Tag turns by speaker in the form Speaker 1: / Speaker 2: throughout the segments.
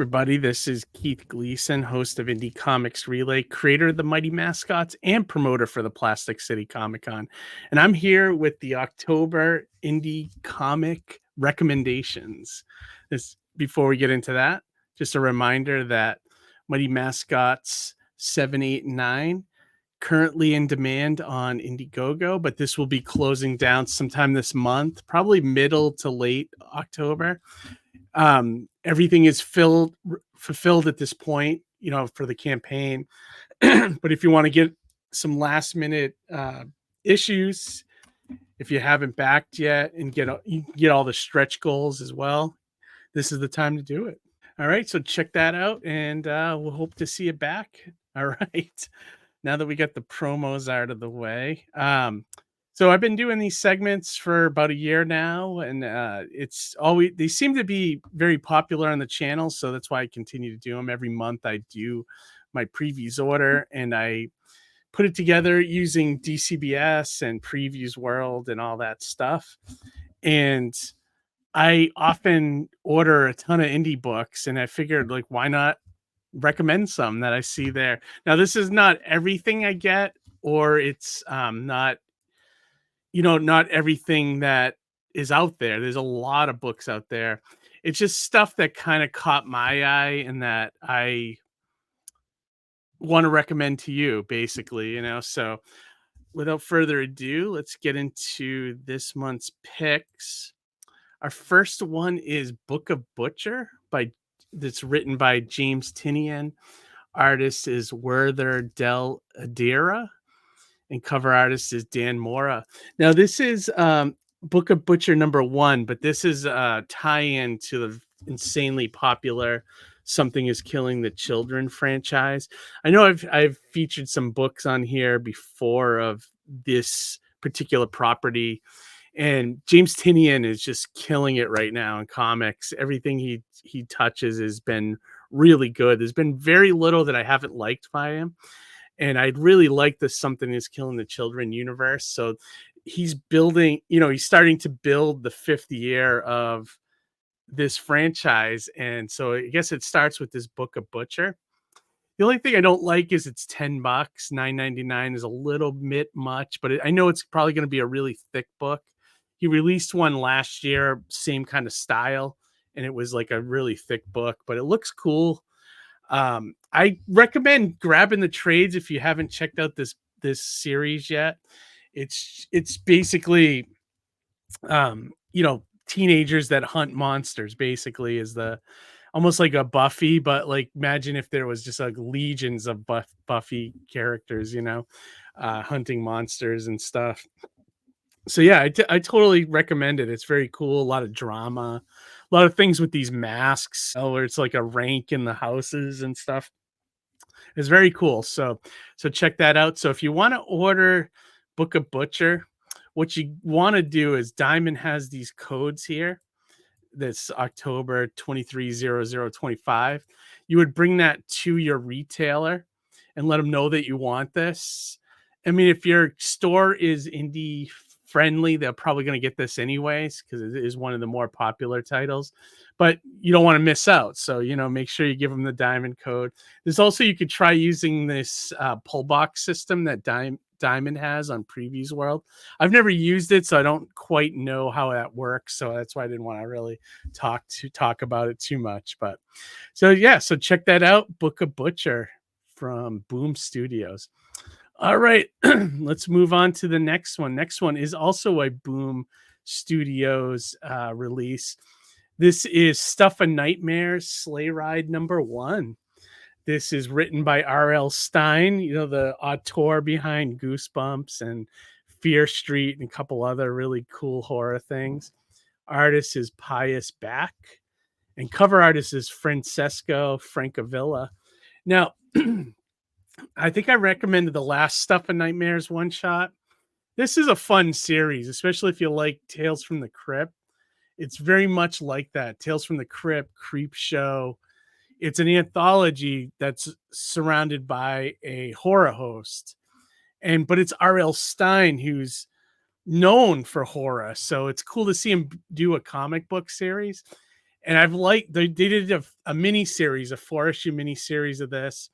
Speaker 1: everybody. This is Keith Gleason, host of Indie Comics Relay, creator of the Mighty Mascots, and promoter for the Plastic City Comic Con. And I'm here with the October Indie Comic recommendations. Before we get into that, just a reminder that Mighty Mascots 7, 8, and 9 currently in demand on Indiegogo, but this will be closing down sometime this month, probably middle to late October. Everything is fulfilled at this point, for the campaign. But if you want to get some last minute issues, if you haven't backed yet and get all the stretch goals as well, this is the time to do it. All right, so check that out, and we'll hope to see you back. All right, now that we got the promos out of the way. So I've been doing these segments for about a year now, and they seem to be very popular on the channel, so that's why I continue to do them. Every month I do my previews order, and I put it together using DCBS and Previews World and all that stuff. And I often order a ton of indie books, and I figured, like, why not recommend some that I see there? Now, this is not everything I get, or it's not everything that is out there. There's a lot of books out there. It's just stuff that kind of caught my eye and that I want to recommend to you, basically, So without further ado, let's get into this month's picks. Our first one is Book of Butcher that's written by James Tynion. Artist is Werther Del Adira, and cover artist is Dan Mora. Now, this is Book of Butcher #1, but this is a tie-in to the insanely popular Something is Killing the Children franchise. I know I've featured some books on here before of this particular property, and James Tynion is just killing it right now in comics. Everything he touches has been really good. There's been very little that I haven't liked by him. And I'd really like this Something is Killing the Children universe. So he's building, he's starting to build the 5th year of this franchise. And so I guess it starts with this Book of Butcher. The only thing I don't like is it's $10. $9.99 is a little bit much, but I know it's probably going to be a really thick book. He released one last year, same kind of style, and it was like a really thick book, but it looks cool. I recommend grabbing the trades if you haven't checked out this series yet. It's basically teenagers that hunt monsters, basically, is the almost like a Buffy, but like imagine if there was just like legions of Buffy characters, hunting monsters and stuff. So yeah, I totally recommend it. It's very cool. A lot of drama, a lot of things with these masks, where it's like a rank in the houses and stuff. It's very cool. So check that out. So if you want to order Book of Butcher, what you want to do is Diamond has these codes here. That's October 230025. You would bring that to your retailer and let them know that you want this. I mean, if your store is indie friendly, they're probably going to get this anyways, because it is one of the more popular titles, but you don't want to miss out. So, make sure you give them the Diamond code. There's also, you could try using this pull box system that Diamond has on Previews World. I've never used it, so I don't quite know how that works. So that's why I didn't want to really talk about it too much. But so check that out. Book of Butcher from Boom Studios. All right, let's move on to the next one. Next one is also a Boom Studios release. This is Stuff of Nightmares Sleigh Ride #1. This is written by R.L. Stine, the auteur behind Goosebumps and Fear Street and a couple other really cool horror things. Artist is Pius Back, and cover artist is Francesco Francavilla. Now, I think I recommended the last Stuff of Nightmares one shot. This is a fun series, especially if you like Tales from the Crypt. It's very much like that. Tales from the Crypt, Creep Show. It's an anthology that's surrounded by a horror host. But it's R.L. Stine, who's known for horror. So it's cool to see him do a comic book series. And I've liked they did a mini series, a 4-issue mini series of this,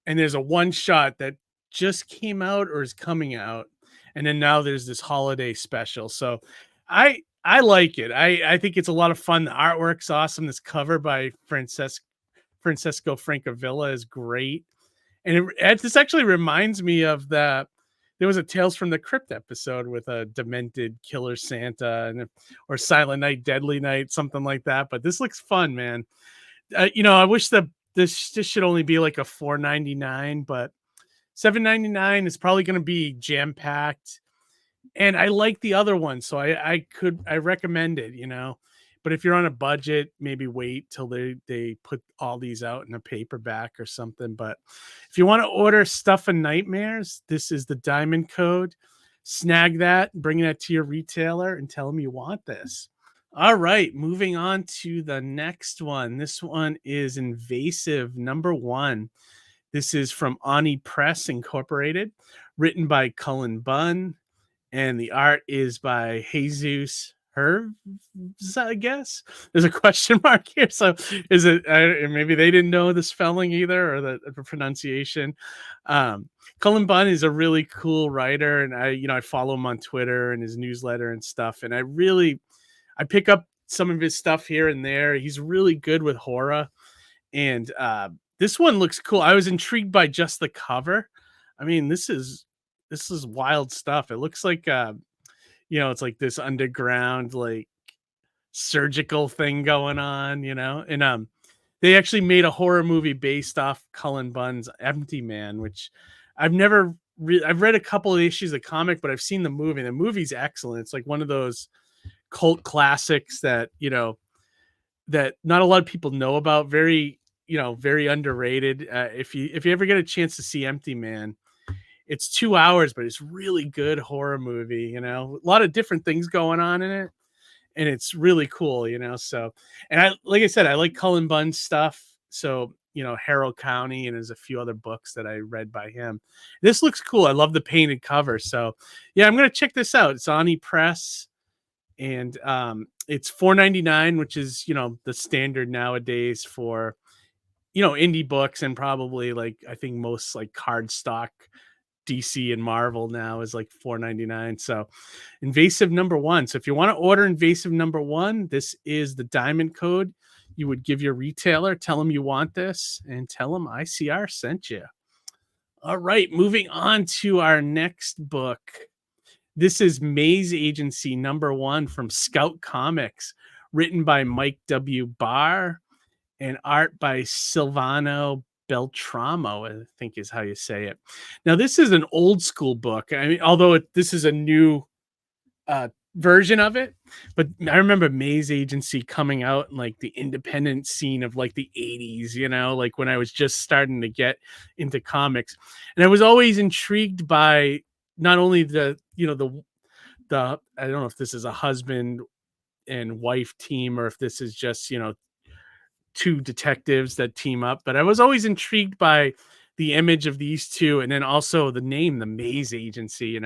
Speaker 1: and there's a one shot that just came out or is coming out, and then now there's this holiday special. So I like it. I think it's a lot of fun. The artwork's awesome. This cover by Francesco Francavilla is great. And this actually reminds me of there was a Tales from the Crypt episode with a demented killer Santa or Silent Night, Deadly Night, something like that. But this looks fun, man. I wish that this should only be like a 4.99, but 7.99 is probably going to be jam packed. And I like the other one, so I recommend it, But if you're on a budget, maybe wait till they put all these out in a paperback or something. But if you want to order Stuff and Nightmares, this is the diamond code. Snag that, bring that to your retailer, and tell them you want this. All right, moving on to the next one. This one is Invasive #1. This is from Ani Press Incorporated, written by Cullen Bunn, and the art is by Jesus Herves, I guess. There's a question mark here. So is it maybe they didn't know the spelling either or the pronunciation. Cullen Bunn is a really cool writer, and I follow him on Twitter and his newsletter and stuff. And I pick up some of his stuff here and there. He's really good with horror. And this one looks cool. I was intrigued by just the cover. I mean, this is wild stuff. It looks like it's like this underground like surgical thing going on, And they actually made a horror movie based off Cullen Bunn's Empty Man, which I've read a couple of issues of comic, but I've seen the movie. The movie's excellent. It's like one of those cult classics that, that not a lot of people know about. Very, very underrated. If you ever get a chance to see Empty Man, it's 2 hours, but it's really good horror movie, a lot of different things going on in it. And it's really cool, so, and like I said, I like Cullen Bunn's stuff. So, Harrow County, and there's a few other books that I read by him. This looks cool. I love the painted cover. So yeah, I'm going to check this out. It's Ani Press, and it's $4.99, which is, the standard nowadays for, indie books, and probably like, I think most like cardstock DC and Marvel now is like $4.99. So Invasive #1. So if you want to order Invasive #1, this is the diamond code. You would give your retailer, tell them you want this, and tell them ICR sent you. All right, moving on to our next book. This is Maze Agency #1 from Scout Comics, written by Mike W. Barr and art by Silvano Beltramo, I think is how you say it. Now, this is an old school book. I mean, although this is a new version of it, but I remember Maze Agency coming out in like the independent scene of like the 80s, like when I was just starting to get into comics. And I was always intrigued by not only the I don't know if this is a husband and wife team or if this is just, two detectives that team up, but I was always intrigued by the image of these two, and then also the name, the Maze Agency,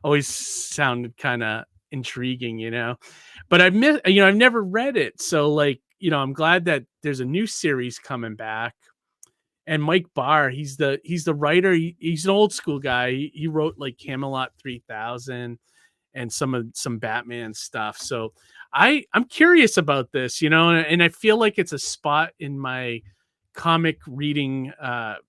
Speaker 1: always sounded kind of intriguing, But I've never read it, so like, I'm glad that there's a new series coming back. And Mike Barr, he's the writer. He's an old school guy. He wrote like Camelot 3000 and some Batman stuff. So I'm curious about this, and I feel like it's a spot in my comic reading, that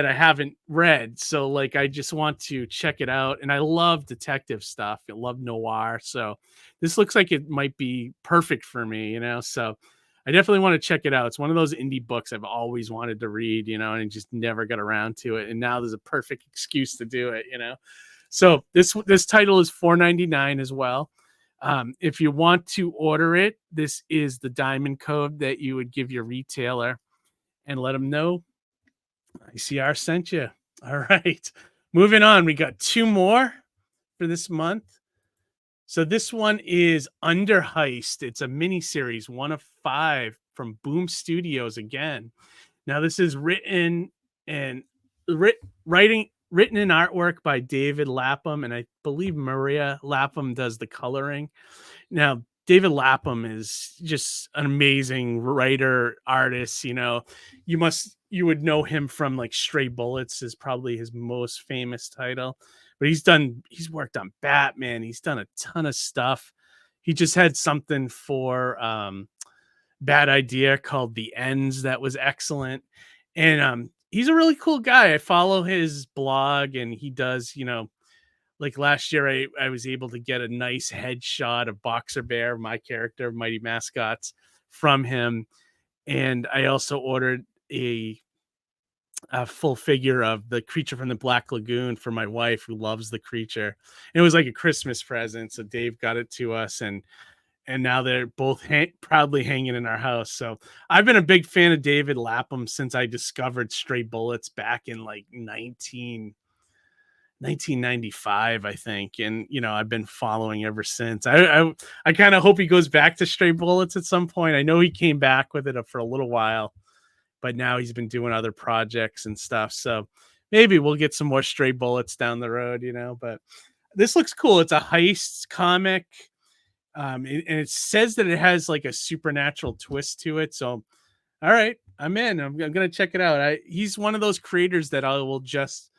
Speaker 1: I haven't read. So like, I just want to check it out. And I love detective stuff. I love noir. So this looks like it might be perfect for me, so I definitely want to check it out. It's one of those indie books I've always wanted to read, and just never got around to it. And now there's a perfect excuse to do it, So this title is $4.99 as well. If you want to order it, this is the diamond code that you would give your retailer and let them know ICR sent you. All right. Moving on. We got two more for this month. So this one is Under Heist. It's a mini series, 1 of 5 from Boom Studios again. Now this is written and written in artwork by David Lapham, and I believe Maria Lapham does the coloring. Now David Lapham is just an amazing writer, artist, you know. You would know him from like Stray Bullets is probably his most famous title. But he's worked on Batman, he's done a ton of stuff. He just had something for Bad Idea called The Ends that was excellent. And he's a really cool guy. I follow his blog and he does, you know, like last year I was able to get a nice headshot of Boxer Bear, my character, Mighty Mascots, from him. And I also ordered a full figure of the creature from the Black Lagoon for my wife who loves the creature. And it was like a Christmas present. So Dave got it to us and now they're both proudly hanging in our house. So I've been a big fan of David Lapham since I discovered Stray Bullets back in like 1995, I think. And, you know, I've been following ever since. I kind of hope he goes back to Stray Bullets at some point. I know he came back with it for a little while, but now he's been doing other projects and stuff. So maybe we'll get some more Stray Bullets down the road, you know, but this looks cool. It's a heist comic. And it says that it has like a supernatural twist to it. So, all right, I'm in. I'm gonna check it out. He's one of those creators that I will just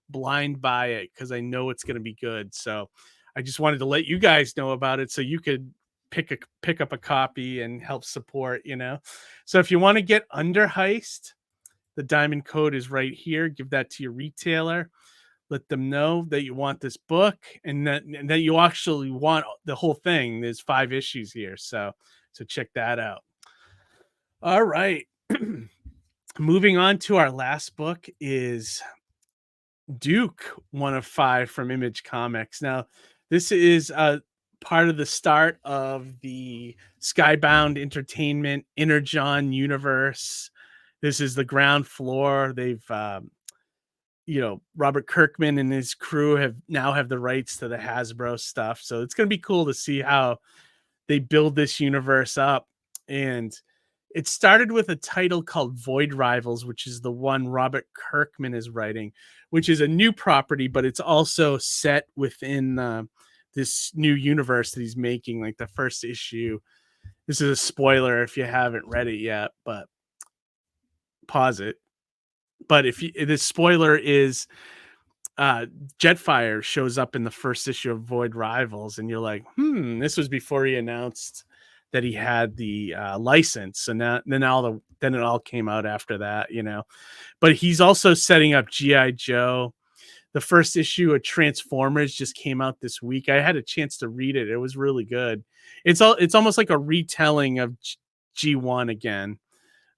Speaker 1: blind buy it because I know it's gonna be good. So, I just wanted to let you guys know about it so you could pick up a copy and help support. You know, so if you want to get Under Heist, the diamond code is right here. Give that to your retailer. Let them know that you want this book and that you actually want the whole thing. There's 5 issues here, so check that out. All right. Moving on to our last book is Duke, one of 5 from Image Comics. Now, this is part of the start of the Skybound Entertainment Inner universe. This is the ground floor. They've you know, Robert Kirkman and his crew have the rights to the Hasbro stuff. So it's going to be cool to see how they build this universe up. And it started with a title called Void Rivals, which is the one Robert Kirkman is writing, which is a new property, but it's also set within this new universe that he's making. Like the first issue, this is a spoiler if you haven't read it yet, but pause it. But if you, the spoiler is Jetfire shows up in the first issue of Void Rivals, and you're like, this was before he announced that he had the license. So then it all came out after that, you know. But he's also setting up GI Joe. The first issue of Transformers just came out this week. I had a chance to read it. It was really good. It's almost like a retelling of G1 again,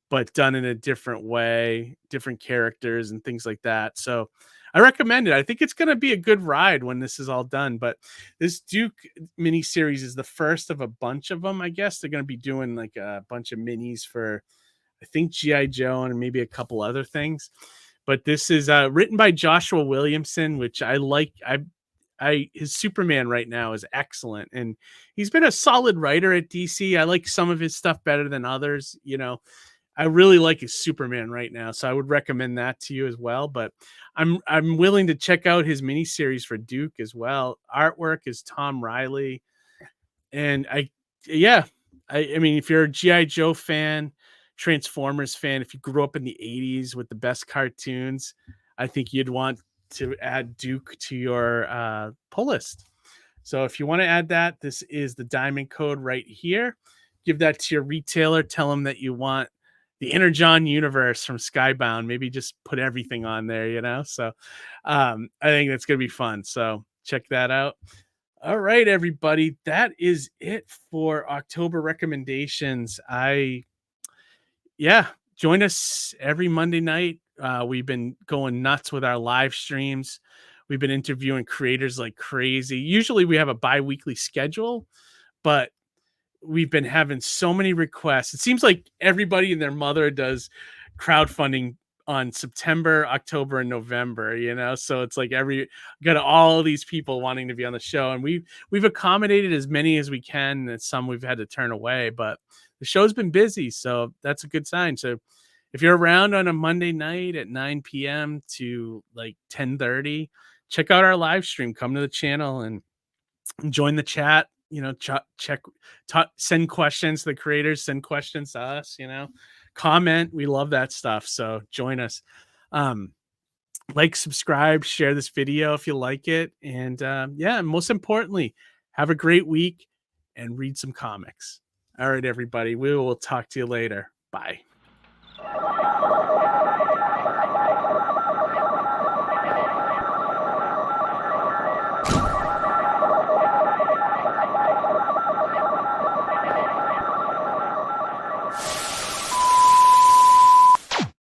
Speaker 1: but done in a different way, different characters and things like that. So I recommend it. I think it's going to be a good ride when this is all done. But this Duke miniseries is the first of a bunch of them. I guess they're going to be doing like a bunch of minis for, I think, G.I. Joe and maybe a couple other things. But this is written by Joshua Williamson, which I like. His Superman right now is excellent, and he's been a solid writer at DC. I like some of his stuff better than others. You know, I really like his Superman right now, so I would recommend that to you as well. But I'm willing to check out his miniseries for Duke as well. Artwork is Tom Riley, and I mean, if you're a GI Joe fan, Transformers fan, if you grew up in the '80s with the best cartoons, I think you'd want to add Duke to your pull list. So if you want to add that, this is the diamond code right here. Give that to your retailer. Tell them that you want the Inner universe from Skybound. Maybe just put everything on there, you know? So I think that's going to be fun. So check that out. All right, everybody. That is it for October recommendations. Join us every Monday night. We've been going nuts with our live streams. We've been interviewing creators like crazy. Usually we have a bi-weekly schedule, but we've been having so many requests. It seems like everybody and their mother does crowdfunding on September, October, and November, you know? So it's like got all these people wanting to be on the show, and we've accommodated as many as we can, and some we've had to turn away, but the show's been busy, so that's a good sign. So if you're around on a Monday night at 9 p.m. to like 10:30, check out our live stream. Come to the channel and join the chat. check, send questions to the creators, send questions to us, comment. We love that stuff. So join us. Um, like, subscribe, share this video if you like it. And yeah, most importantly, have a great week and read some comics. All right, everybody. We will talk to you later. Bye.